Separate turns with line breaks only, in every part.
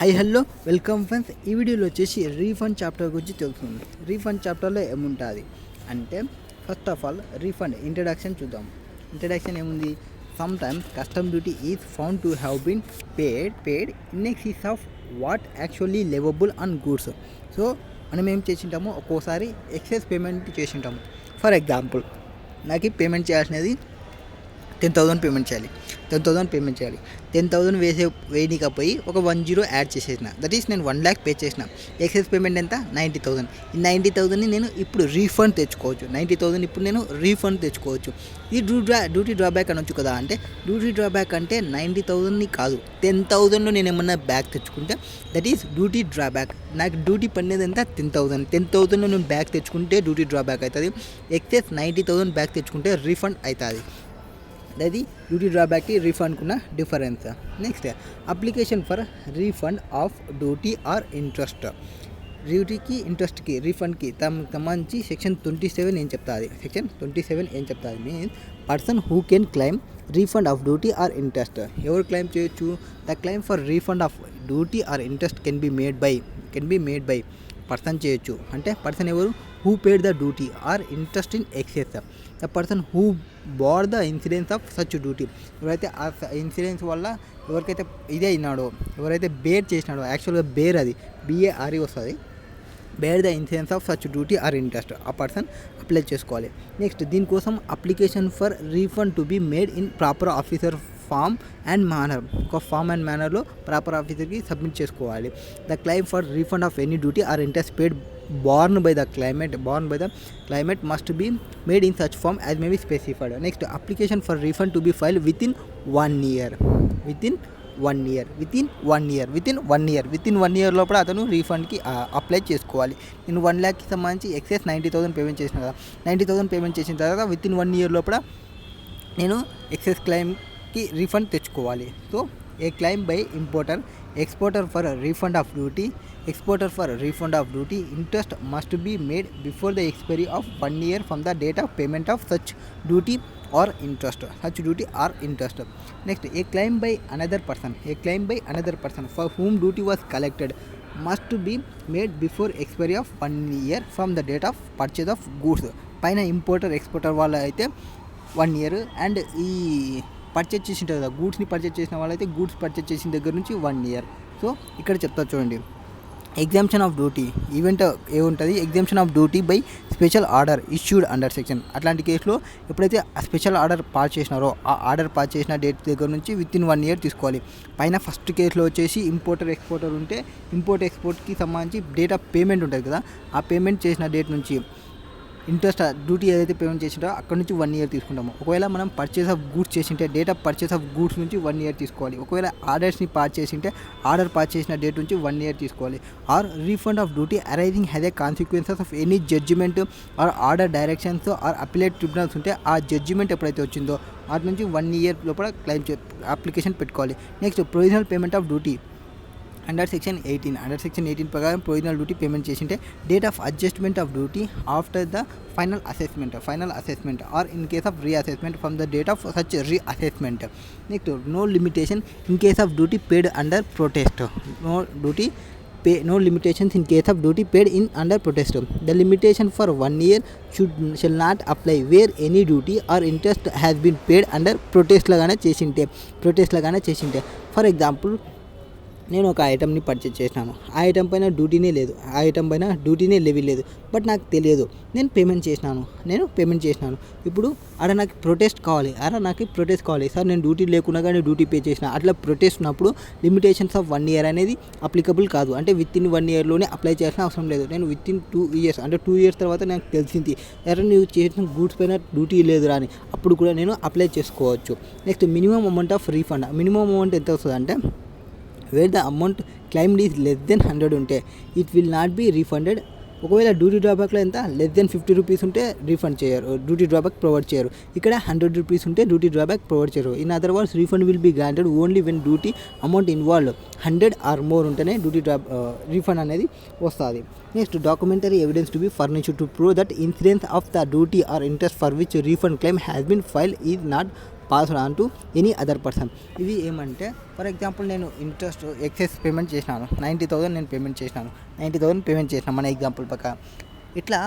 Hello welcome friends. ఈ వీడియోలో వచ్చేసి రీఫండ్ చాప్టర్ గురించి తెలుస్తుంది. రీఫండ్ చాప్టర్లో ఏముంటుంది అంటే first of all refund introduction చూద్దాం. ఇంట్రడక్షన్ ఏముంది? Some times custom duty is found to have been paid in excess of what actually leviable on goods. So మనం ఏం చేసింటాము, ఒక్కోసారి ఎక్సెస్ పేమెంట్ చేసింటాము. ఫర్ ఎగ్జాంపుల్, నాకు పేమెంట్ చేయాల్సినది 10,000 పేమెంట్ చేయాలి. 10,000 వేయకపోయి ఒక 10 యాడ్ చేసేసిన. దట్ ఈస్ నేను 1 lakh పే చేసిన. ఎక్సెస్ పేమెంట్ ఎంత? 90,000. ఈ 90,000ని నేను ఇప్పుడు రీఫండ్ తెచ్చుకోవచ్చు. 90,000 ఇప్పుడు నేను రీఫండ్ తెచ్చుకోవచ్చు. ఇది డ్యూటీ డ్రాబ్యాక్ అనొచ్చు కదా. అంటే డ్యూటీ డ్రాబ్యాక్ అంటే 90,000ని కాదు, 10,000లో నేను ఏమన్నా బ్యాక్ తెచ్చుకుంటే దట్ ఈస్ డ్యూటీ డ్రాబ్యాక్. నాకు డ్యూటీ పడినది ఎంత? 10,000. 10,000లో నేను బ్యాక్ తెచ్చుకుంటే డ్యూటీ డ్రాబ్యాక్ అవుతుంది. ఎక్సెస్ 90,000 బ్యాక్ తెచ్చుకుంటే రీఫండ్ అవుతుంది. అది డ్యూటీ డ్రాబ్యాక్కి రీఫండ్కున్న difference. Next, application for refund of duty or interest. డ్యూటీకి ఇంట్రెస్ట్కి రీఫండ్కి సంబంధించి సెక్షన్ 27 ఏం చెప్తుంది? సెక్షన్ 27 ఏం చెప్తుంది? Means person who can claim refund of duty or interest. ఎవరు క్లైమ్ చేయొచ్చు? The claim for refund of duty or interest can be made by person చేయొచ్చు. అంటే పర్సన్ ఎవరు? Who paid the duty or interest in excess. The person who bore the incidence of such duty. ఎవరైతే ఆ incidence వల్ల ఎవరికైతే ఇదే అయినాడో, ఎవరైతే bear చేసినాడో, యాక్చువల్గా బేర్ అది BARE వస్తుంది. Bear the incidence of such duty or interest ఆ పర్సన్ అప్లై చేసుకోవాలి. నెక్స్ట్, దీనికోసం application for refund to be made in proper officer form and manner. ఒక ఫామ్ అండ్ మేనర్లో ప్రాపర్ ఆఫీసర్కి సబ్మిట్ చేసుకోవాలి. The claim for refund of any duty or interest paid borne by the claimant must be made in such form as may be specified. Next, application for refund to be filed within 1 year. Within 1 year లోపల అతను రీఫండ్కి apply చేసుకోవాలి. నేను 1 lakhకి సంబంధించి excess 90,000 payment చేసిన కదా. 90,000 payment చేసిన తర్వాత within 1 year లోపల నేను ఎక్సెస్ క్లైమ్కి రీఫండ్ తెచ్చుకోవాలి. So A claim by exporter for a refund of duty, interest must be made before the expiry of 1 year from the date of payment of such duty or interest. Next, a claim by another person for whom duty was collected must be made before expiry of 1 year from the date of purchase of goods. పైన importer exporter వాళ్ళ అయితే 1 year and ఈ purchase చేసింటారు కదా, గూడ్స్ని purchase చేసిన వాళ్ళైతే goods purchase చేసిన దగ్గర నుంచి 1 year. సో ఇక్కడ చెప్తా చూడండి, ఎగ్జామ్షన్ ఆఫ్ డ్యూటీ ఈవెంట్ ఏముంటుంది? Exemption of duty by special order issued under section. అట్లాంటి కేసులో ఎప్పుడైతే ఆ స్పెషల్ ఆర్డర్ పాస్ చేసినారో ఆ ఆర్డర్ పాస్ చేసిన డేట్ దగ్గర నుంచి వితిన్ 1 year తీసుకోవాలి. పైన ఫస్ట్ కేసులో వచ్చేసి ఇంపోర్టర్ ఎక్స్పోర్టర్ ఉంటే ఇంపోర్ట్ ఎక్స్పోర్ట్కి సంబంధించి డేట్ ఆఫ్ పేమెంట్ ఉంటుంది కదా, ఆ పేమెంట్ చేసిన డేట్ నుంచి ఇంట్రెస్ట్ డ్యూటీ ఏదైతే పేమెంట్ చేసింటో అక్కడ నుంచి 1 year తీసుకుంటాము. ఒకవేళ మనం పర్చేస్ ఆఫ్ గూడ్స్ చేసింటే date of purchase of goods నుంచి 1 year తీసుకోవాలి. ఒకవేళ ఆర్డర్స్ని పాస్ చేసింటే ఆర్డర్ పాస్ చేసిన డేట్ నుంచి 1 year తీసుకోవాలి. Or refund of duty arising has a consequences of any judgment or order directions or appellate tribunals ఉంటే ఆ జడ్జిమెంట్ ఎప్పుడైతే వచ్చిందో వాటి నుంచి 1 year లోపల క్లైమ్ అప్లికేషన్ పెట్టుకోవాలి. Next, provisional payment of duty under section 18 ప్రకారం ప్రొవిజనల్ డ్యూటీ పేమెంట్ చేసింటే date of adjustment of duty after the final assessment or in case of reassessment from the date of such reassessment. Next, no limitation in case of duty paid under protest. No limitations in case of duty paid in under protest. The limitation for 1 year shall not apply where any duty or interest has been paid under protest లాగానే చేసింటే. For example, నేను ఒక ఐటమ్ని purchase చేసినాను. ఆ item పైన డ్యూటీనే levy లేదు, but నాకు తెలియదు. నేను పేమెంట్ చేసినాను. ఇప్పుడు ఆడ నాకు ప్రొటెస్ట్ కావాలి. సార్ నేను డ్యూటీ లేకుండా కానీ డ్యూటీ పే చేసిన, అట్లా ప్రొటెస్ట్ ఉన్నప్పుడు లిమిటేషన్స్ ఆఫ్ 1 year అనేది అప్లికబుల్ కాదు. అంటే వితిన్ 1 yearలోనే అప్లై చేయాల్సిన అవసరం లేదు. నేను వితిన్ 2 years అంటే 2 years తర్వాత నాకు తెలిసింది నువ్వు చేసిన గూడ్స్ పైన డ్యూటీ లేదురా అని, అప్పుడు కూడా నేను అప్లై చేసుకోవచ్చు. Next, minimum amount of refund. Minimum amount ఎంత వస్తుంది అంటే where the amount claimed is less than 100 ఉంటే it will not be refunded. ఒకవేళ డ్యూటీ డ్రాబ్యాక్లో ఎంత లెస్ దెన్ 50 rupees ఉంటే రీఫండ్ చేయరు, డ్యూటీ డ్రాబ్యాక్ ప్రొవైడ్ చేయరు. ఇక్కడ 100 rupees ఉంటే డ్యూటీ డ్రాబ్యాక్ ప్రొవైడ్ చేయరు. In other words, refund will be granted only when duty amount involved 100 or more ఉంటేనే రీఫండ్ అనేది వస్తుంది. Next, documentary evidence to be furnished to prove that incidence of the duty or interest for which refund claim has been filed is నాట్ passed on to any other person. ఇది ఏమంటే for example నేను interest excess payment చేసినాను 90,000 నేను payment చేసినాను 90,000 payment చేసినా మన example ప్రకారం ఇట్లా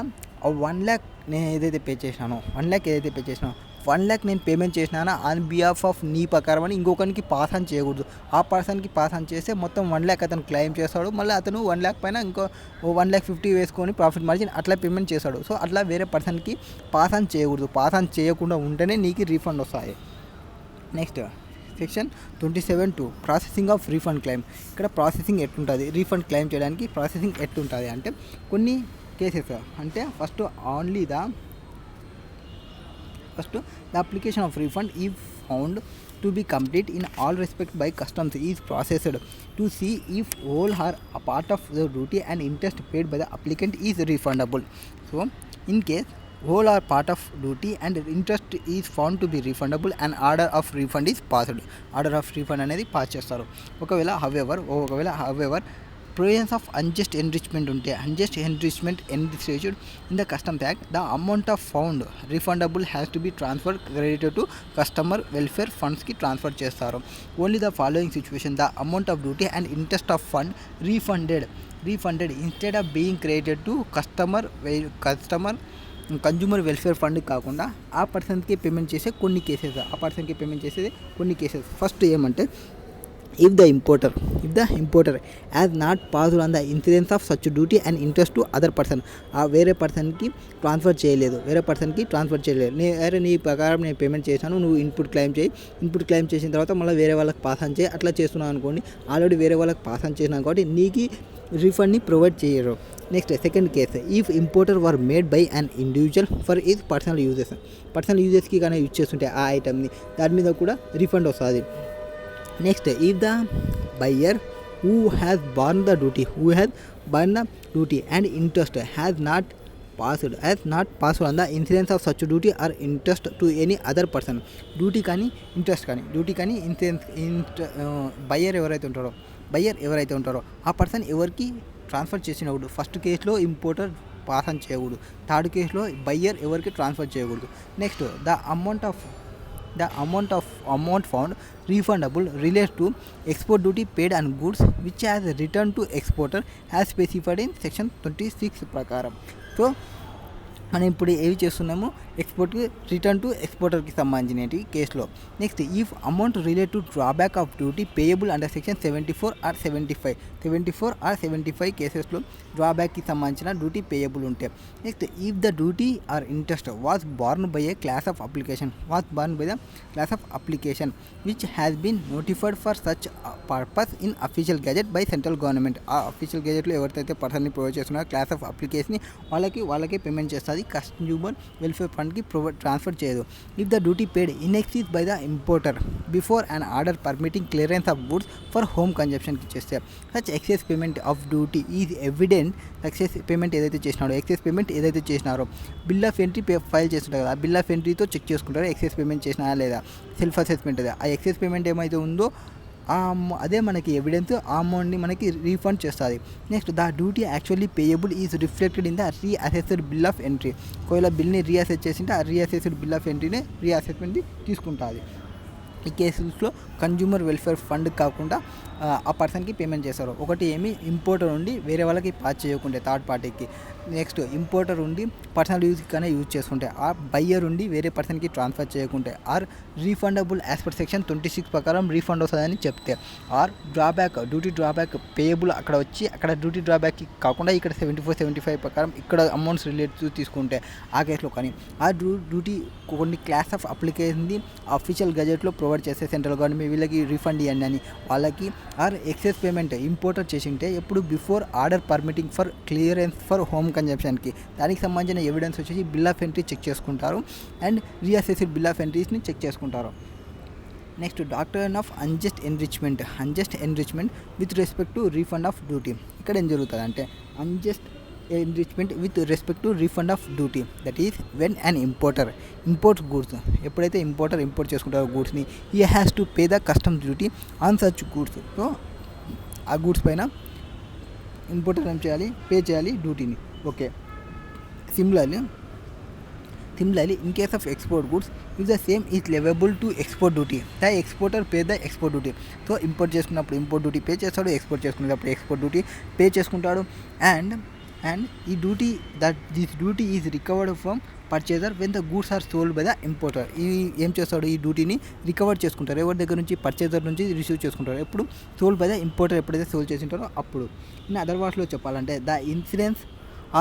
1 lakh నేను ఏదైతే పే చేసినానో 1 lakh నేను పేమెంట్ చేసినానో ఆన్ బిహాఫ్ ఆఫ్ నీ ప్రకారం అని ఇంకొకరికి పాస్ ఆన్ చేయకూడదు. ఆ పర్సన్కి పాస్ ఆన్ చేస్తే మొత్తం 1 lakh అతను క్లెయిమ్ చేస్తాడు. మళ్ళీ అతను 1 lakh పైన ఇంకో 1,50,000 వేసుకొని ప్రాఫిట్ మార్జిన్ అట్లా పేమెంట్ చేస్తాడు. సో అట్లా వేరే పర్సన్కి పాస్ ఆన్ చేయకూడదు. పాస్ ఆన్ చేయకుండా ఉంటేనే నీకు రీఫండ్ వస్తాయి. Next section 27(2) processing of refund claim. ఇక్కడ ప్రాసెసింగ్ ఎట్లుంటుంది, రీఫండ్ క్లెయిమ్ చేయడానికి ప్రాసెసింగ్ ఎట్లుంటుంది అంటే కొన్ని కేసెస్ అంటే first the application of refund if found to be complete in all respect by customs is processed to see if whole or a part of the duty and interest paid by the applicant is refundable. So in case whole or part of duty and interest is found to be refundable and order of refund is passed. Order of refund అనేది pass చేస్తారు. ఒకవేళ however provisions of unjust enrichment ఉంటే unjust enrichment envisaged in the customs act, the amount of found refundable has to be transferred credited to customer welfare funds కి transfer చేస్తారు. Only the following situation the amount of duty and interest of fund refunded instead of being credited to consumer welfare fund కాకుండా ఆ పర్సన్కి payment చేసే కొన్ని cases first ఏమంటే if the importer has not passed on the incidence of such duty and interest to other person, ఆ వేరే పర్సన్కి transfer చేయలేదు నీ ప్రకారం నేను పేమెంట్ చేశాను, నువ్వు ఇన్పుట్ క్లెయిమ్ చేసిన తర్వాత మళ్ళీ వేరే వాళ్ళకి పాస్ ఆన్ చేయి అట్లా చేస్తున్నావు అనుకోండి. ఆల్రెడీ వేరే వాళ్ళకి పాస్ ఆన్ చేసినాను కాబట్టి నీకు రీఫండ్ని ప్రొవైడ్ చేయరు. Next second case if importer were made by an individual for his personal యూజెస్కి కానీ యూజ్ చేస్తుంటే ఆ ఐటమ్ని దాని మీద కూడా రీఫండ్ వస్తుంది. Next, if the buyer who has borne the duty and interest has not passed on the incidence of such duty or interest to any other person, duty కానీ insurance buyer ఎవరైతే ఉంటారో ఆ పర్సన్ ఎవరికి transfer చేసినప్పుడు first కేసులో importer pass on చేయకూడదు, third కేసులో buyer ఎవరికి ట్రాన్స్ఫర్ చేయకూడదు. Next the amount found refundable relates to export duty paid on goods which has returned to exporter as specified in section 26 ప్రకారం. సో మనం ఇప్పుడు ఏవి చేస్తున్నాము రిటర్న్ టు ఎక్స్పోర్టర్కి సంబంధించిన కేసులో. Next if amount relate to drawback of duty payable under section 74 or 75 కేసెస్లో డ్రాబ్యాక్కి సంబంధించిన డ్యూటీ పేయబుల్ ఉంటే. Next if the duty or interest was borne by a class of application which has been notified for such purpose in official gazette by central government. ఆ official గెజెట్లో ఎవరికైతే పర్సన్ని provide చేస్తున్నారో class of అప్లికేషన్ని వాళ్ళకే payment చేస్తుంది, consumer welfare ఫండ్కి transfer చేయదు. If the duty paid in excess by the importer before an order permitting clearance of goods for home కన్జంప్షన్కి చేస్తే such excess payment of duty is evident. Excess payment ఏదైతే చేసినారో bill of entry file చేస్తుంటారు కదా, ఆ bill of ఎంట్రీతో check చేసుకుంటారు excess payment చేసినా లేదా, సెల్ఫ్ అసెస్మెంట్ అది ఆ ఎక్సెస్ పేమెంట్ ఏమైతే ఉందో అదే మనకి ఎవిడెన్స్, ఆ అమౌంట్ని మనకి రీఫండ్ చేస్తుంది. Next the duty actually payable is reflected in the reassessed bill of entry. ఒకవేళ బిల్ని రీఅసెస్ చేసింటే ఆ రీఅసెస్డ్ బిల్ ఆఫ్ ఎంట్రీని రీఅసెస్మెంట్ తీసుకుంటుంది. ఈ కేసులో కన్జ్యూమర్ వెల్ఫేర్ ఫండ్ కాకుండా ఆ పర్సన్కి పేమెంట్ చేస్తారు. ఒకటి ఇంపోర్టర్ ఉండి వేరే వాళ్ళకి పాస్ చేయకుంటే థర్డ్ పార్టీకి. నెక్స్ట్ ఇంపోర్టర్ ఉండి పర్సనల్ యూజ్కి యూజ్ చేసుకుంటే, ఆ బయ్యర్ ఉండి వేరే పర్సన్కి ట్రాన్స్ఫర్ చేయకుంటే, or refundable as per section 26 ప్రకారం రీఫండ్ వస్తుందని చెప్తే, ఆర్ డ్యూటీ డ్రాబ్యాక్ పేయబుల్ అక్కడ డ్యూటీ డ్రాబ్యాక్కి కాకుండా ఇక్కడ 74, 75 ప్రకారం ఇక్కడ అమౌంట్స్ రిలేట్ తీసుకుంటే ఆ కేసులో కానీ ఆ డ్యూటీ కొన్ని క్లాస్ ఆఫ్ అప్లికేషన్ని అఫీషియల్ గజెట్లో ప్రొవైడ్ చేస్తే సెంట్రల్ గవర్నమెంట్ వీళ్ళకి రీఫండ్ ఇవ్వండి అని వాళ్ళకి, ఆర్ ఎక్సెస్ పేమెంట్ ఇంపోర్టర్ చేసింటే ఎప్పుడు before order permitting for clearance for home కన్జంప్షన్కి దానికి సంబంధించిన ఎవిడెన్స్ వచ్చేసి బిల్ ఆఫ్ ఎంట్రీ చెక్ చేసుకుంటారు అండ్ రీఅసెస్డ్ బిల్ ఆఫ్ ఎంట్రీస్ని చెక్ చేసుకుంటారు. Next doctrine of unjust enrichment with respect to refund of duty. ఇక్కడ ఏం జరుగుతుంది అంటే unjust enrichment with respect to refund of duty, that is when an importer imports goods, ఎప్పుడైతే importer import చేసుకుంటారో గూడ్స్ని, he has to pay the customs duty on such goods. So ఆ goods పైన importer ఏం చేయాలి, పే చేయాలి డ్యూటీని. Okay, similarly Similarly, in case of export goods, if the same is leviable to export duty, the exporter pay the export duty. So import చేసుకున్నప్పుడు import duty pay చేస్తాడు, ఎక్స్పోర్ట్ చేసుకునేటప్పుడు ఎక్స్పోర్ట్ డ్యూటీ పే చేసుకుంటాడు. And ఈ duty this duty is recovered from purchaser when the goods are sold by the importer. ఈ ఏం చేస్తాడు, ఈ డ్యూటీని రికవర్ చేసుకుంటారు. ఎవరి దగ్గర నుంచి? పర్చేజర్ నుంచి రిసీవ్ చేసుకుంటారు. ఎప్పుడు? సోల్డ్ బై ద ఇంపోర్టర్ ఎప్పుడైతే సోల్డ్ చేసింటారో అప్పుడు. ఇన్ అదర్ వర్డ్స్లో చెప్పాలంటే the incidence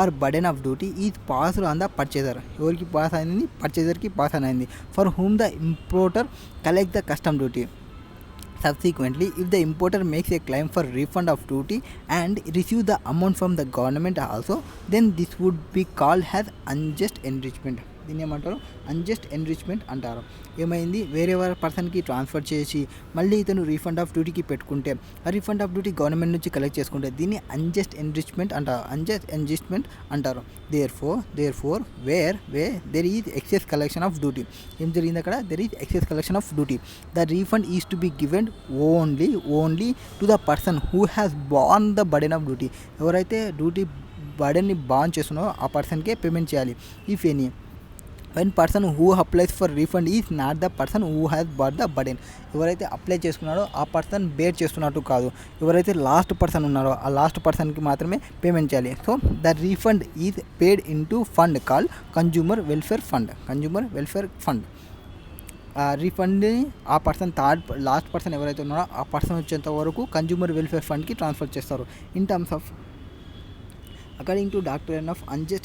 or burden of duty is passed on the purchaser. ఎవరికి పాస్ అయింది? పర్చేజర్కి పాస్ అయింది. For whom the importer collect the custom duty. Subsequently, if the importer makes a claim for refund of duty and receives the amount from the government also, then this would be called as unjust enrichment. దీన్ని ఏమంటారు? Unjust enrichment అంటారు. ఏమైంది? వేరే పర్సన్కి transfer చేసి మళ్ళీ ఇతను refund of డ్యూటీకి పెట్టుకుంటే, ఆ రీఫండ్ ఆఫ్ డ్యూటీ గవర్నమెంట్ నుంచి కలెక్ట్ చేసుకుంటే దీన్ని అన్జస్ట్ ఎన్రిచ్మెంట్ అంటారు. అన్జస్ట్ ఎన్రిచ్మెంట్ అంటారు. Therefore where there is excess collection of duty. ఏం జరిగింది అక్కడ? There is excess collection of duty. The refund is to be given only to the person who has borne the burden of duty. ఎవరైతే duty బర్డెన్ని borne చేస్తున్నారో ఆ పర్సన్కే payment చేయాలి. If any when person who applies for refund is not the person who has bought the burden. ఎవరైతే apply చేసుకున్నాడో ఆ person bear చేస్తున్నట్టు కాదు. ఎవరైతే లాస్ట్ పర్సన్ ఉన్నారో ఆ లాస్ట్ పర్సన్కి మాత్రమే పేమెంట్ చేయాలి. So the refund is paid in to fund call consumer welfare fund. ఆ రీఫండ్ని ఆ పర్సన్ లాస్ట్ పర్సన్ ఎవరైతే ఉన్నారో ఆ పర్సన్ వచ్చేంత వరకు కన్జ్యూమర్ వెల్ఫేర్ ఫండ్కి ట్రాన్స్ఫర్ చేస్తారు. In terms of according to doctrine of unjust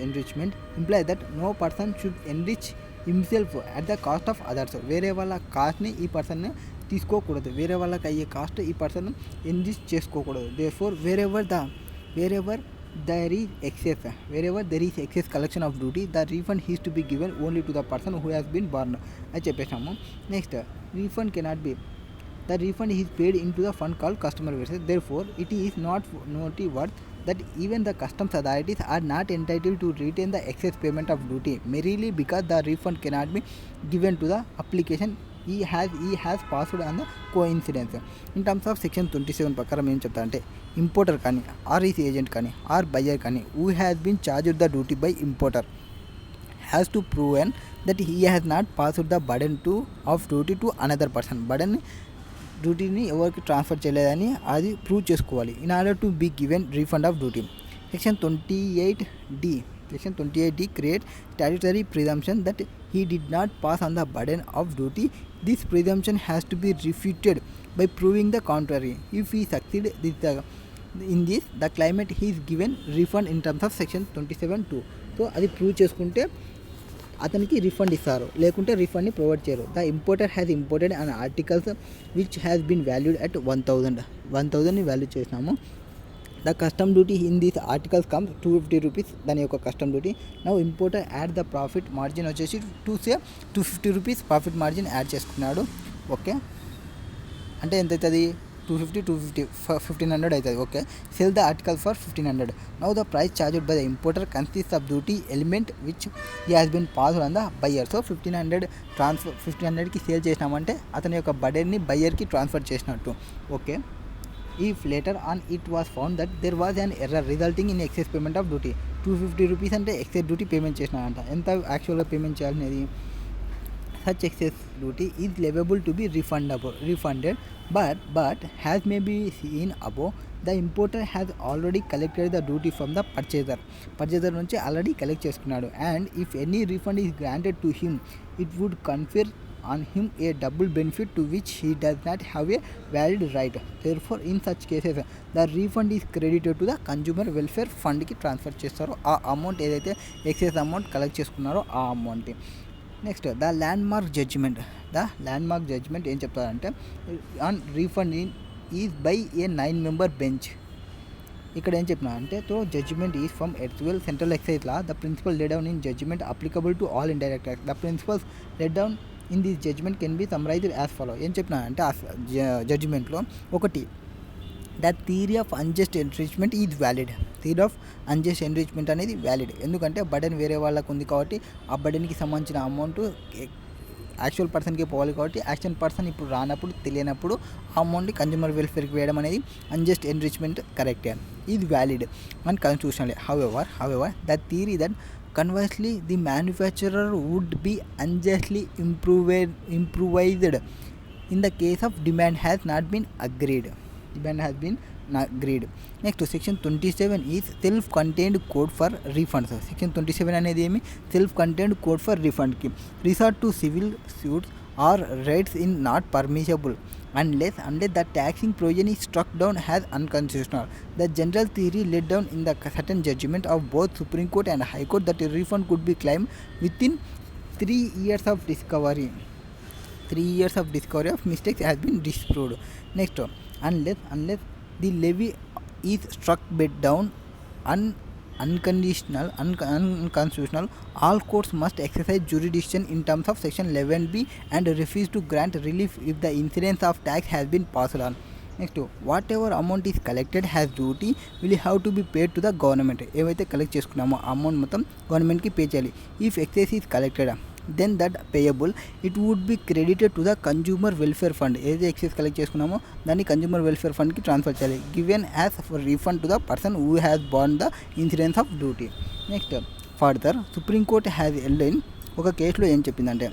enrichment imply that no person should enrich himself at the cost of others. వేరే వాళ్ళ కాస్ట్ని ఈ పర్సన్ తీసుకోకూడదు. వేరే వాళ్ళకి అయ్యే కాస్ట్ ఈ పర్సన్ ఎన్రిచ్ చేసుకోకూడదు. therefore wherever there is excess collection of duty, the refund is to be given only to the person who has been borne అని చెప్పేసాము. Next the refund is paid into the fund called customer welfare. Therefore it is not noteworthy that even the customs authorities are not entitled to retain the excess payment of duty merely because the refund cannot be given to the application he has passed on the coincidence. In terms of section 27 ప్రకారం ఏం చెప్తా అంటే, importer కానీ REC agent కానీ are buyer కానీ who has been charged the duty by importer has to prove that he has not passed the burden of duty to another person. burden డ్యూటీని ఎవరికి transfer చేయలేదని అది ప్రూవ్ చేసుకోవాలి. In order to be given refund of duty. Section 28D create statutory presumption that he did not pass on the burden of duty. This presumption has to be refuted by proving the contrary. If he succeeds in this, the claimant he is given refund in terms of section 27(2). So అది prove చేసుకుంటే అతనికి refund ఇస్తారు, లేకుంటే రిఫండ్ని provide చేయరు. The importer has imported an articles which has been valued at 1000ని value చేసినాము. The custom duty in these articles comes 250 rupees, దాని యొక్క custom duty. Now importer add the profit margin వచ్చేసి 250 రూపీస్ ప్రాఫిట్ మార్జిన్ యాడ్ చేసుకున్నాడు. Okay, అంటే ఎంత అవుతుంది? 250 1500 అవుతుంది. Okay, sell the article for 1500. Now the price charged by the importer consist of duty element which he has been passed on the buyer. So 1500కి sale చేసినామంటే అతని యొక్క బర్డెన్ని బయ్యర్కి ట్రాన్స్ఫర్ చేసినట్టు. Okay, if later on it was found that there was an error resulting in excess payment of duty, 250 rupees అంటే excess duty payment చేసినారంట. ఎంత యాక్చువల్గా పేమెంట్ చేయాలనేది? such excess duty is liable to be refunded, but as may be seen above, the importer has already collected the duty from the purchaser నుంచి already collect చేసుకున్నాడు. and if any refund is granted to him, it would confer on him a double benefit to which he does not have a valid right. Therefore in such cases the refund is credited to the consumer welfare fund కి transfer చేస్తారో ఆ amount ఏదైతే excess amount collect చేసుకున్నారో ఆ amount. Next the landmark judgment ఏం చెప్తారంటే, on refund is by a 9-member bench. ఇక్కడ ఏం చెప్పినా అంటే, తో జడ్జిమెంట్ ఈజ్ ఫ్రమ్ ఎర్త్వెల్ central excise law, the principle laid down in judgment applicable to all indirect tax. The principles laid down in this judgment can be summarised as follow. ఏం చెప్పినా అంటే జడ్జిమెంట్లో ఒకటి, the theory of unjust enrichment is valid. Theory of unjust enrichment అనేది valid. ఎందుకంటే burden వేరే వాళ్ళకు ఉంది కాబట్టి ఆ బర్డెన్కి సంబంధించిన అమౌంట్ యాక్చువల్ పర్సన్కి పోవాలి కాబట్టి యాక్చువల్ పర్సన్ ఇప్పుడు రానప్పుడు తెలియనప్పుడు ఆ అమౌంట్ని కన్జ్యూమర్ వెల్ఫేర్కి వేయడం అనేది అన్జస్ట్ ఎన్రిచ్మెంట్ కరెక్టే, ఇది valid and constitutional. However, the theory that conversely the manufacturer would be unjustly improvised in the case of demand has not been agreed. Next, section 27 is self-contained code for refunds. Section 27 అనేది ఏమి self-contained code for refund కి resort to civil suits or raids in not permissible unless the taxing provision is struck down as unconstitutional. The general theory laid down in the certain judgment of both Supreme Court and High Court that a refund could be claimed within 3 years of discovery. 3 years of discovery of mistakes has been disproved. Next, unless the levy is struck down unconstitutional, all courts must exercise jurisdiction in terms of section 11b and refuse to grant relief if the incidence of tax has been passed on. Next, whatever amount is collected has duty will have to be paid to the government. ఏవైతే collect చేసుకున్నామో amount మొత్తం గవర్నమెంట్కి pay చేయాలి. If excess is collected then that payable it would be credited to the consumer welfare fund. ఏదైతే excess collect చేసుకున్నామో దాన్ని consumer welfare ఫండ్కి transfer చేయాలి, given as for refund to the person who has borne the insurance of duty. Next, further supreme court has held in ఒక కేసులో ఏం చెప్పిందంటే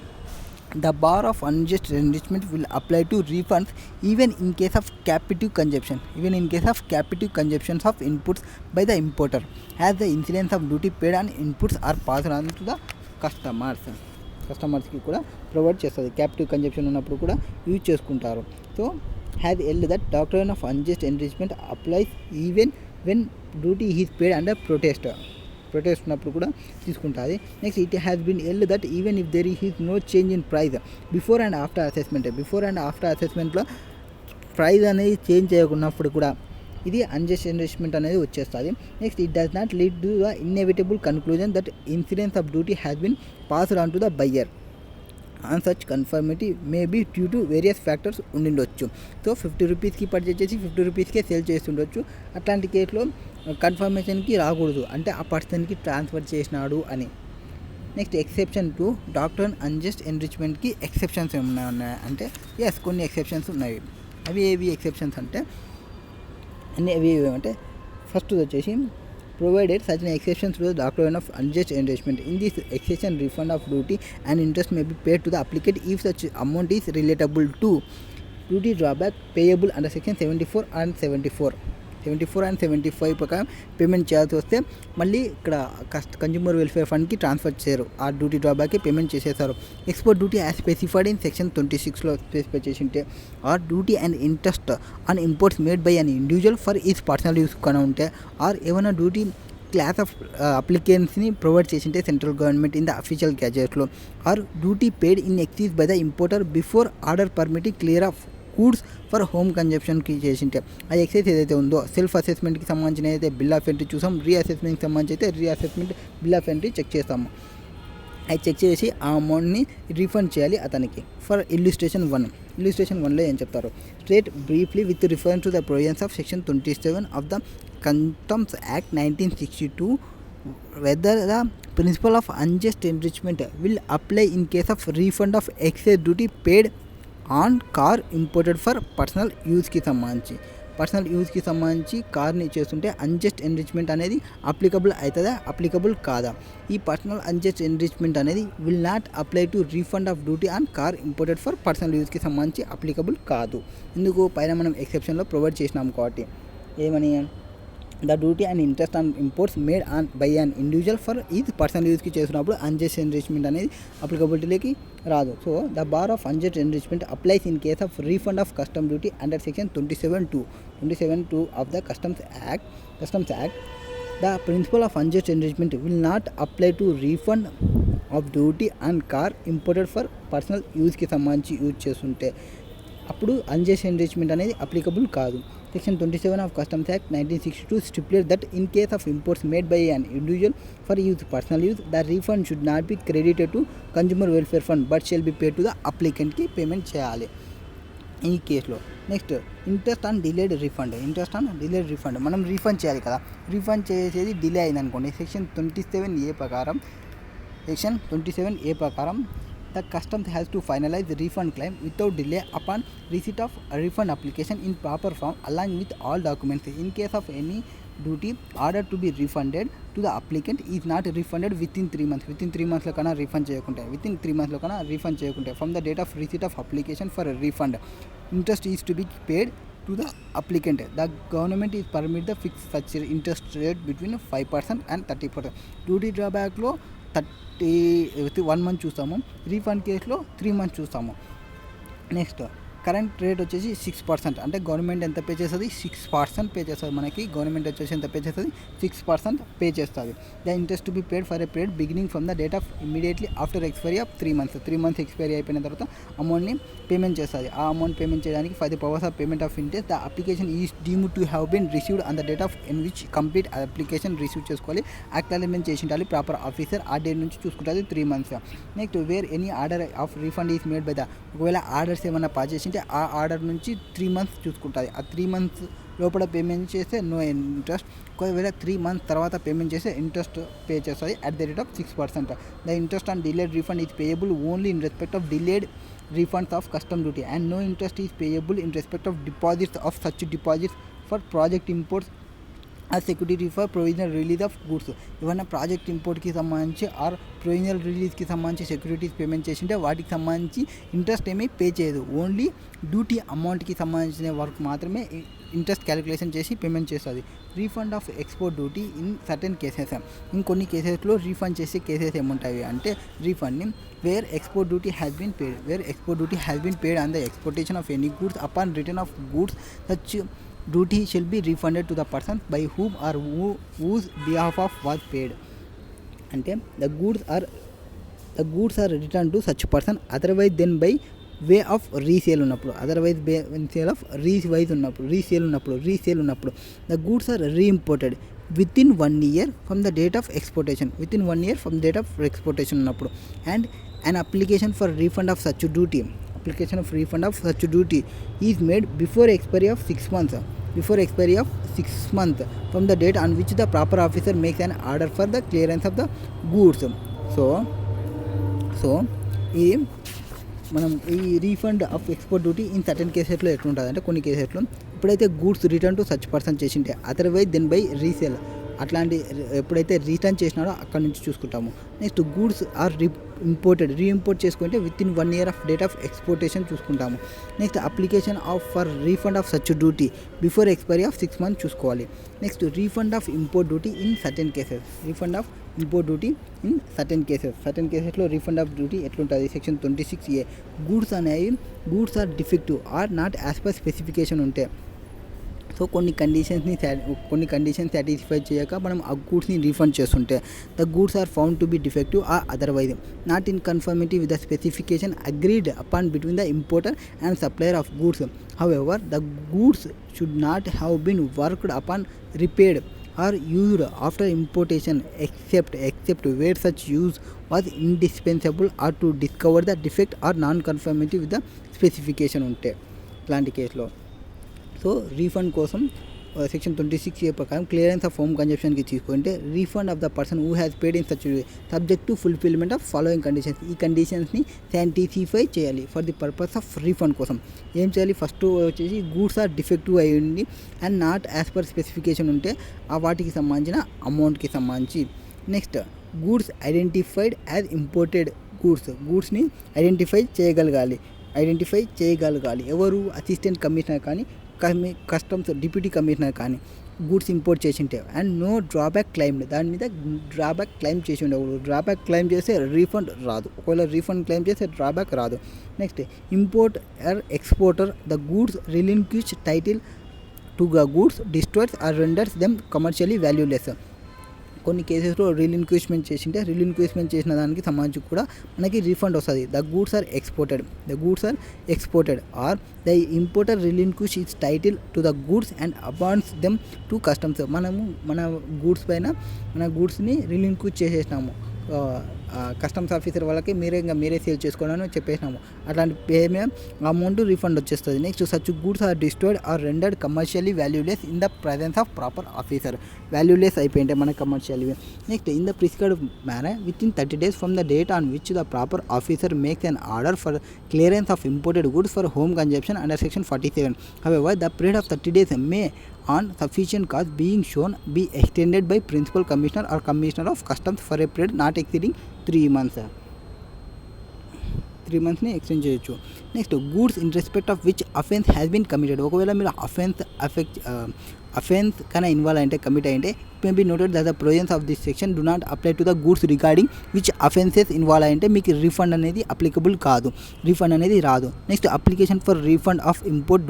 the bar of unjust enrichment will apply to refunds even in case of captive consumptions of inputs by the importer, as the incidence of duty paid on inputs are passed on to the కస్టమర్స్కి కూడా provide చేస్తుంది. Captive consumption ఉన్నప్పుడు కూడా use చేసుకుంటారు. So has held that doctrine of unjust enrichment applies even when duty is paid under protest ఉన్నప్పుడు కూడా తీసుకుంటుంది. Next, it has been held that even if there is no change in price before and after అసెస్మెంట్లో price అనేది change చేయకున్నప్పుడు కూడా ఇది unjust enrichment అనేది వచ్చేస్తుంది. Next, it does not lead to the inevitable conclusion that incidence of duty has been passed on to the buyer on such conformity may be due to various factors ఉండిండొచ్చు. So 50 రూపీస్కి purchase చేసి 50 రూపీస్కే sale చేస్తుండొచ్చు. అట్లాంటి కేసులో కన్ఫర్మేషన్కి రాకూడదు, అంటే ఆ పర్సన్కి ట్రాన్స్ఫర్ చేసినాడు అని. Next, exception to doctor unjust ఎన్రిచ్మెంట్కి ఎక్సెప్షన్స్ ఏమన్నా అంటే ఎస్, కొన్ని ఎక్సెప్షన్స్ ఉన్నాయి. అవి ఏవి ఎక్సెప్షన్స్ అంటే ఏమంటే ఫస్ట్ వచ్చేసి provided such an exception to the doctrine of unjust enrichment. In this exception, refund of duty and interest may be paid to the applicant if such amount is relatable to duty drawback payable under section 74 and 75 ప్రకారం payment చేయాల్సి వస్తే మళ్ళీ ఇక్కడ consumer welfare ఫండ్కి transfer చేయరు, ఆ duty డ్రాబ్యాక్కి payment చేసేస్తారు. Export duty as specified in section 26లో స్పెసిఫై చేసి ఉంటే or duty and interest on imports made by an individual for each personal use కన్నా ఉంటే ఆర్ ఏమైనా డ్యూటీ క్లాస్ ఆఫ్ అప్లికెంట్స్ని ప్రొవైడ్ చేసింటే central government in the official గ్యాజెట్లో or duty paid in excess by the importer before order permitting clear of goods for home కన్జంప్షన్కి చేసింటే ఆ excise ఏదైతే ఉందో సెల్ఫ్ అసెస్మెంట్కి సంబంధించిన ఏదైతే బిల్ ఆఫ్ ఎంట్రీ చూసాం, రీఅసెస్మెంట్కి సంబంధించి అయితే reassessment bill of entry check చేస్తాము. అది చెక్ చేసి ఆ అమౌంట్ని రీఫండ్ చేయాలి అతనికి. ఫర్ ఇల్లుస్ట్రేషన్ 1లో ఏం చెప్తారు, state briefly with reference to the provisions of section 27 of the customs act 1962 whether the principle of unjust enrichment will apply in case of refund of excess duty paid on car imported for personal యూజ్కి సంబంధించి కార్ని చేస్తుంటే unjust enrichment అనేది applicable అవుతుందా, applicable కాదా? ఈ personal unjust enrichment అనేది will not apply to refund of duty on car imported for personal యూజ్కి సంబంధించి అప్లికబుల్ కాదు. ఎందుకు? పైన మనం ఎక్సెప్షన్లో ప్రొవైడ్ చేసినాం కాబట్టి. ఏమని, the duty and interest on imports made on by an individual for ఇది పర్సనల్ యూజ్కి చేసినప్పుడు అన్జస్ట్ ఎన్రిచ్మెంట్ అనేది అప్లికబిలిటీలోకి రాదు. So the bar of unjust enrichment applies in case of refund of custom duty under section 27(2) of the customs act. The principle of unjust enrichment will not apply to refund of duty and car imported for personal యూజ్కి సంబంధించి use చేస్తుంటే అప్పుడు unjust enrichment అనేది applicable కాదు. Section 27 of Customs Act 1962 stipulates that in case of imports made by an individual for use personal use, the refund should not be credited to consumer welfare fund but shall be paid to the applicant కి payment చేయాలి ఈ కేసులో. Next, interest on delayed refund మనం refund చేయాలి కదా, refund చేసేది delay అయింది అనుకోండి. సెక్షన్ 27A ప్రకారం the customs has to finalize the refund claim without delay upon receipt of a refund application in proper form along with all documents. In case of any duty order to be refunded to the applicant is not refunded within 3 months. Within 3 months lo kana refund cheyakunte, within 3 months lo kana refund cheyakunte, from the date of receipt of application for a refund, interest is to be paid to the applicant. The government is permit the fixed such interest rate between 5% and 30%. Duty drawback లో 1 month చూస్తాము, refund కేసులో 3 months చూస్తాము. Next current rate వచ్చేసి 6%. అంటే government ఎంత pay చేస్తుంది, 6% pay చేస్తుంది. మనకి గవర్నమెంట్ వచ్చేసి ఎంత పే చేస్తుంది, 6% పే చేస్తుంది. The interest to be paid for a period beginning from the date of immediately after expiry of 3 months. 3 months expiry అయిపోయిన తర్వాత అమౌంట్ని పేమెంట్ చేస్తుంది. ఆ అమౌంట్ పేమెంట్ చేయడానికి for the purpose of payment of interest the application is deemed to have been received on the date of in which complete application receive చేసుకోవాలి. Acknowledgement చేసి ఉండాలి proper officer. ఆ డేట్ నుంచి చూసుకుంటుంది 3 months. Next where any order of refund is made by the, ఒకవేళ orders ఏమైనా pass చేసి ఉంటే ఆ ఆర్డర్ నుంచి 3 months చూసుకుంటుంది. ఆ 3 months లోపల పేమెంట్ చేస్తే నో ఇంట్రెస్ట్. ఒకవేళ 3 months తర్వాత పేమెంట్ చేస్తే ఇంట్రెస్ట్ పే చేస్తుంది at the rate of 6%. The interest on delayed refund is payable only in respect of delayed refunds of custom duty and no interest is payable in respect of deposits of such deposits for project imports as security for provisional release of goods. ఏమైనా project ఇంపోర్ట్కి సంబంధించి are provisional రిలీజ్కి సంబంధించి securities payment చేసింటే వాటికి సంబంధించి interest ఏమీ pay చేయదు. Only duty అమౌంట్కి సంబంధించిన వర్క్ మాత్రమే ఇంట్రెస్ట్ క్యాలిక్యులేషన్ చేసి పేమెంట్ చేస్తుంది. Refund of export duty in certain cases, ఇంకొన్ని కేసెస్లో రీఫండ్ చేసే కేసెస్ ఏముంటాయి అంటే రీఫండ్ని where export duty has been paid, where export duty has been paid on the exportation of any goods upon return of goods such duty shall be refunded to the person by whom or whose behalf of was paid. అంటే the goods are returned to such person otherwise than by way of resale ఉన్నప్పుడు, otherwise sale of resale ఉన్నప్పుడు the goods are reimported within 1 year from the date of exportation, ఉన్నప్పుడు and an application for refund of such duty is made before expiry of 6 months from the date on which the proper officer makes an order for the clearance of the goods. So ఈ మనం ఈ refund of export duty in certain కేసెస్లో ఎట్లుంటుంది అంటే కొన్ని కేసెస్లో ఇప్పుడైతే goods return to such person చేసింటే అదర్వైజ్ దెన్ బై రీసేల్, అట్లాంటి ఎప్పుడైతే రిటర్న్ చేసినాడో అక్కడ నుంచి చూసుకుంటాము. నెక్స్ట్ గూడ్స్ ఆర్ రీఇంపోర్ట్ చేసుకుంటే within 1 year of date of exportation చూసుకుంటాము. Next application for refund of such duty before expiry of 6 months చూసుకోవాలి. Next refund of import duty in certain కేసెస్లో refund of duty ఎట్లుంటుంది, section 26A. Goods are defective or not as per specification ఉంటే, so కొన్ని conditions satisfy చేయక మనం ఆ గూడ్స్ని refund చేస్తుంటే the goods are found to be defective or otherwise not in conformity with the specification agreed upon between the importer and supplier of goods. However the goods should not have been worked upon repaired or used after importation except where such use was indispensable or to discover the defect or non-conformity with the specification ఉంటే ఇట్లాంటి కేసులో. So refund కోసం section 26A ప్రకారం clearance of home కన్జంప్షన్కి తీసుకుంటే refund of the person who has paid in such subject to fulfilment of following conditions. ఈ కండిషన్స్ని satisfy చేయాలి for the purpose of refund కోసం. ఏం చేయాలి, ఫస్ట్ వచ్చేసి గూడ్స్ ఆర్ డిఫెక్టివ్ అయ్యింది and not as per specification ఉంటే ఆ వాటికి సంబంధించిన అమౌంట్కి సంబంధించి. Next goods identified as imported గూడ్స్ని ఐడెంటిఫై చేయగలగాలి. ఎవరు, అసిస్టెంట్ కమిషనర్ కానీ కస్టమ్స్ డిప్యూటీ కమిషనర్ కానీ గూడ్స్ ఇంపోర్ట్ చేసి ఉంటే అండ్ నో డ్రాబ్యాక్ క్లెయిమ్, దాని మీద డ్రాబ్యాక్ క్లెయిమ్ చేసి ఉండకూడదు. డ్రాబ్యాక్ క్లెయిమ్ చేస్తే రీఫండ్ రాదు, ఒకవేళ రీఫండ్ క్లెయిమ్ చేస్తే డ్రాబ్యాక్ రాదు. Next importer exporter the goods relinquish title to the goods destroys or renders them commercially valueless. కొన్ని కేసెస్లో రిలింక్విష్మెంట్ చేసిన దానికి సంబంధించి కూడా మనకి రీఫండ్ వస్తుంది. The goods are exported or the importer relinquish its title to the goods and abandons them to customs. మనము మన గూడ్స్ని రిలింక్విష్ చేసేసినాము కస్టమ్స్ ఆఫీసర్ వాళ్ళకి మీరే సేల్ చేసుకోండి అని చెప్పేసినాము. అట్లాంటి పేమెంట్ అమౌంట్ రీఫండ్ వచ్చేస్తుంది. Next such goods are destroyed or rendered commercially valueless in the presence of proper officer. Valueless అయిపోయింటే మన commercially. Next in the prescribed manner within 30 days from the date on which the proper officer makes an order for clearance of imported goods for home consumption under section 47. However, the period of 30 days may on sufficient cause being shown be extended by principal commissioner or commissioner of customs for a period not exceeding 3 months. 3 monthsని extend చేయొచ్చు. Next goods in respect of which offence has been committed. ఒకవేళ మీరు offence కన్నా involve అంటే commit అయ్యింటే may be noted that the provisions of this section do not apply to the goods regarding which offences involve అయ్యింటే మీకు refund అనేది applicable కాదు, refund అనేది రాదు. Next application for refund of import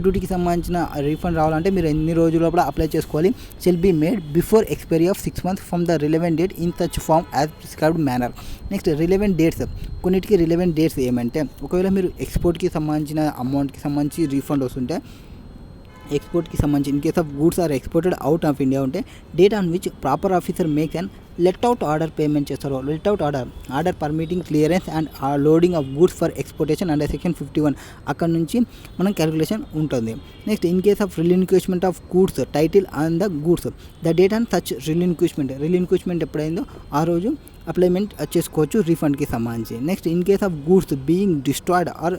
డ్యూటీకి సంబంధించిన రీఫండ్ రావాలంటే మీరు ఎన్ని రోజుల లోపల అప్లై చేసుకోవాలి. Shall be made before expiry of 6 months from the relevant date in such form as prescribed manner. Next relevant dates, కొన్నిటికి రిలవెంట్ డేట్స్ ఏమంటే ఒకవేళ మీరు ఎక్స్పోర్ట్కి సంబంధించిన అమౌంట్కి సంబంధించి రీఫండ్ వస్తుంటే ఎక్స్పోర్ట్కి సంబంధించి in case of goods are exported out of India ఉంటే date on which proper officer makes and let out order payment చేస్తారు. Let out order permitting clearance and loading of goods for exportation under section 51 అక్కడ నుంచి మనం calculation ఉంటుంది. Next in case of relinquishment of goods title on the goods the date on such relinquishment ఎప్పుడైందో ఆ రోజు అప్లైమెంట్ చేసుకోవచ్చు రీఫండ్కి సంబంధించి. Next in case of goods being destroyed or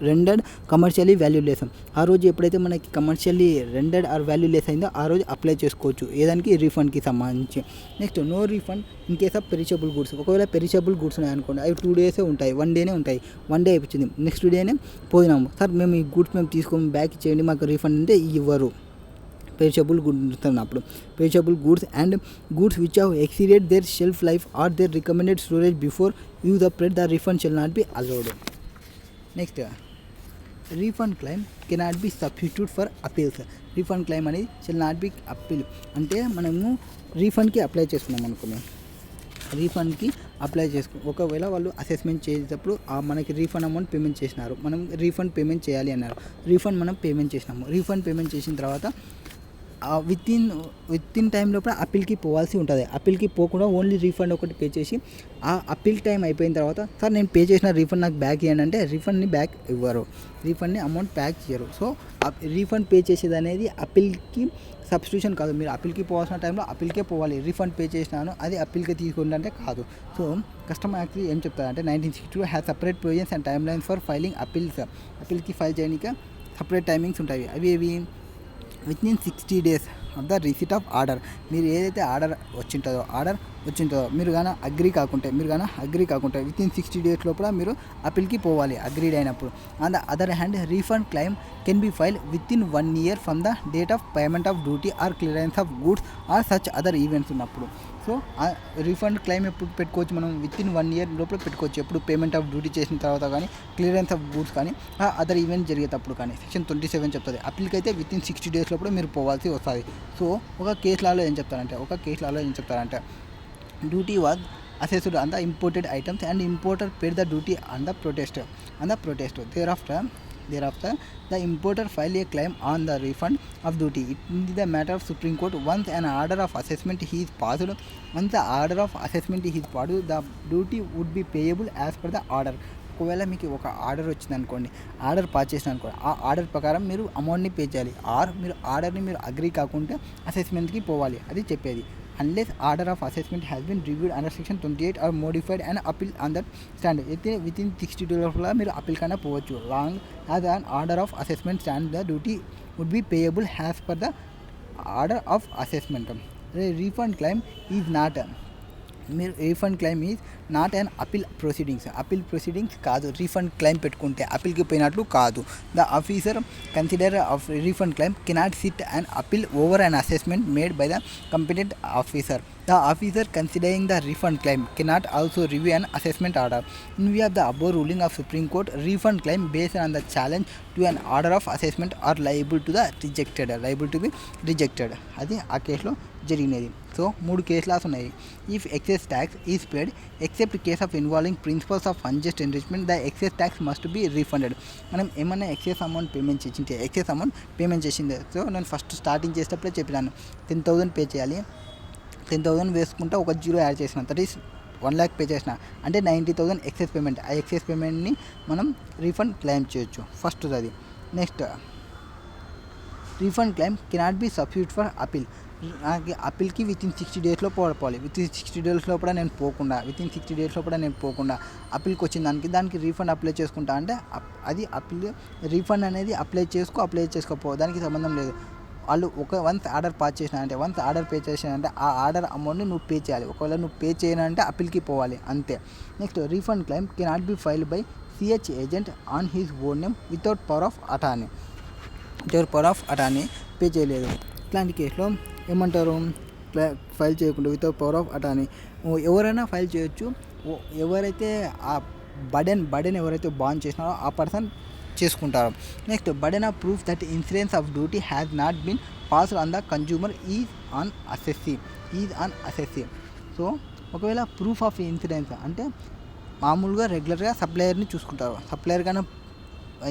rendered commercially valueless, ఆ రోజు ఎప్పుడైతే మనకి కమర్షియల్లీ రెండర్డ్ ఆర్ వాల్యూలెస్ అయిందో ఆ రోజు అప్లై చేసుకోవచ్చు ఏదానికి రీఫండ్కి సంబంధించి. Next no refund in case of perishable goods. ఒకవేళ పెరిషబుల్ గూడ్స్ ఉన్నాయనుకోండి అవి 2 days ఉంటాయి, 1 day ఉంటాయి. 1 day అయిపోయింది, నెక్స్ట్ డేనే పోయినాము సార్ మేము ఈ గూడ్స్ మేము తీసుకోము బ్యాక్ చేయండి మాకు రీఫండ్ అంటే ఇవ్వరు. పెరిషబుల్ గూడ్స్ అన్నప్పుడు perishable goods and goods which have exceeded their shelf life or their recommended storage before use the period the refund shall not be allowed. Next refund claim cannot be substitute for appeals. Refund claim అనేది shall not be appeal అంటే మనము రీఫండ్కి apply చేసుకున్నాం అనుకున్నాం, రీఫండ్కి apply ఒకవేళ వాళ్ళు assessment చేసేటప్పుడు మనకి refund amount payment చేసినారు, మనం రీఫండ్ పేమెంట్ చేయాలి అన్నారు. రీఫండ్ మనం పేమెంట్ చేసినాము. రీఫండ్ పేమెంట్ చేసిన తర్వాత విత్ ఇన్ టైం లోపల అప్పీల్కి పోవాల్సి ఉంటుంది. అప్పీల్కి పోకుండా ఓన్లీ రీఫండ్ ఒకటి పే చేసి ఆ అప్పీల్ టైం అయిపోయిన తర్వాత సార్ నేను పే చేసిన రీఫండ్ నాకు బ్యాక్ ఇవ్వండి అంటే రీఫండ్ని బ్యాక్ ఇవ్వరు, రీఫండ్ని అమౌంట్ బ్యాక్ చేయరు. సో రీఫండ్ పే చేసేది అనేది అప్పీల్కి సబ్స్టిట్యూషన్ కాదు. మీరు అప్పీల్కి పోవాల్సిన టైంలో అప్పీల్కే పోవాలి. రీఫండ్ పే చేసినాను అది అప్పీల్కి తీసుకుంటే అంటే కాదు. సో కస్టమర్ యాక్ట్ ఏం చెప్తారంటే 1962 has separate provisions and time lines for filing appeals. అప్పీల్కి ఫైల్ చేయడానికి సపరేట్ టైమింగ్స్ ఉంటాయి. అవి within 60 days of the receipt of order. మీరు ఏదైతే ఆర్డర్ వచ్చింటుందో మీరు కానీ అగ్రీ కాకుంటే విత్ ఇన్ 60 days లోపల మీరు అప్పీల్కి పోవాలి అగ్రీడ్ అయినప్పుడు. On the other hand refund claim can be file within 1 year from the date of payment of duty or clearance of goods or such other events ఉన్నప్పుడు. So refund claim ఎప్పుడు పెట్టుకోవచ్చు మనం with in 1 year లోపల పెట్టుకోవచ్చు. ఎప్పుడు payment of duty చేసిన తర్వాత కానీ క్లియరెన్స్ ఆఫ్ గూడ్స్ కానీ అదర్ ఈవెంట్ జరిగేటప్పుడు కానీ. సెక్షన్ 27 చెప్తుంది. అప్పీల్కి అయితే విత్ ఇన్ 60 days లోపల మీరు పోవాల్సి వస్తుంది. సో ఒక కేసు లాలో ఏం చెప్తారంటే duty was assessed on the imported items and importer paid the duty on the protest. Thereafter, the importer filed a claim on the refund of duty. It is the matter of Supreme Court. Once the order of assessment is passed, the duty would be payable as per the order. ఒకవేళ మీకు ఒక order వచ్చిందనుకోండి, order pass చేసిన అనుకోండి, ఆ order ప్రకారం మీరు అమౌంట్ని పే చేయాలి. ఆర్ మీరు ఆర్డర్ని మీరు అగ్రీ కాకుంటే అసెస్మెంట్కి పోవాలి. అది చెప్పేది. unless order of assessment has been reviewed under section 28 or modified and appeal on that stand. అయితే within 60 days లోపల మీరు అప్పీల్ కన్నా పోవచ్చు. long as an order of assessment stand, the duty would be payable as per the order of assessment. Refund claim is not refund claim is not and appeal proceedings కాదు. Refund claim పెట్టుకుంటే అపీల్కి పోయినట్లు కాదు. The officer consider of refund claim cannot SIT and appeal over an assessment made by the competent officer. The officer considering the refund claim cannot also review an assessment order. In view of the above ruling of Supreme Court, refund claim based on the challenge to an order of assessment are liable to be rejected. అది ఆ కేసులో జరిగినది. So 3 case laws ఉన్నాయి. If excess tax is paid except case of involving principles of unjust enrichment, the excess tax must be refunded. మనం ఏమన్నా excess amount payment చేసిందే. So నేను first starting చేసేటప్పుడే చెప్పినాను 10,000 పే చేయాలి. 10,000 వేసుకుంటా ఒక 0 యాడ్ చేసిన, దట్ ఈస్ 1 lakh పే చేసిన అంటే 90,000 ఎక్సెస్ పేమెంట్. ఆ ఎక్సెస్ పేమెంట్ని మనం రీఫండ్ క్లెయిమ్ చేయొచ్చు. ఫస్ట్ అది. Next refund claim cannot be substitute for appeal. నాకు అప్పీల్కి వితిన్ 60 డేస్లో పోవాలి. వితిన్ 60 డేస్ లోపల నేను పోకుండా అప్పీల్కి వచ్చిన దానికి రీఫండ్ అప్లై చేసుకుంటా అంటే అది అప్పీల్ రీఫండ్ అనేది అప్లై చేసుకోపో దానికి సంబంధం లేదు. వాళ్ళు వన్స్ ఆర్డర్ పాస్ చేసినారంటే ఆర్డర్ పే చేసినారంటే ఆ ఆర్డర్ అమౌంట్ని నువ్వు పే చేయాలి. ఒకవేళ నువ్వు పే చేయనంటే అప్పీల్కి పోవాలి అంతే. Next refund claim cannot B filed by CH agent on his own name without power of attorney pay చేయలేదు. ఇట్లాంటి కేసులో ఏమంటారు, ఫైల్ చేయకుండా వితౌట్ పవర్ ఆఫ్ అటార్నీ ఎవరైనా ఫైల్ చేయొచ్చు. ఎవరైతే ఆ బర్డెన్ ఎవరైతే బాండ్ చేసినారో ఆ పర్సన్ చేసుకుంటారు. Next burden of proof that insurance of duty has not been passed on the consumer is on assessee. So ఒకవేళ ప్రూఫ్ ఆఫ్ ఇన్సూరెన్స్ అంటే మామూలుగా రెగ్యులర్గా సప్లయర్ని చూసుకుంటారు. సప్లయర్ కానీ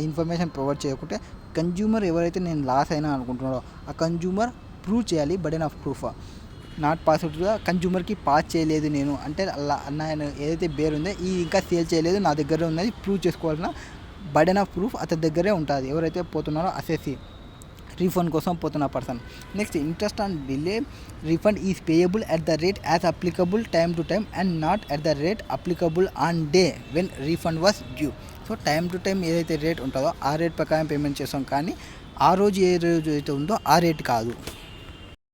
ఇన్ఫర్మేషన్ ప్రొవైడ్ చేయకుంటే కన్జ్యూమర్ ఎవరైతే నేను లాస్ అయినా అనుకుంటున్నారో ఆ కన్జ్యూమర్ ప్రూవ్ చేయాలి. బర్డెన్ ఆఫ్ ప్రూఫ్ నాట్ పాసిబుల్గా కన్జ్యూమర్కి పాస్ చేయలేదు నేను అంటే నేను ఏదైతే బేర్ ఉందో ఇది ఇంకా సేల్ చేయలేదు నా దగ్గర ఉన్నది ప్రూవ్ చేసుకోవాల్సిన బర్డెన్ ఆఫ్ ప్రూఫ్ అతని దగ్గరే ఉంటుంది. ఎవరైతే పోతున్నారో అసెస్సీ రీఫండ్ కోసం పోతున్న person. Next interest on delay refund is payable at the rate as applicable time to time and not at the rate applicable on day when refund was due. So time to time ఏదైతే rate ఉంటుందో ఆ rate ప్రకారం payment చేస్తాం, కానీ ఆ రోజు ఏ రోజు అయితే ఉందో ఆ రేట్ కాదు.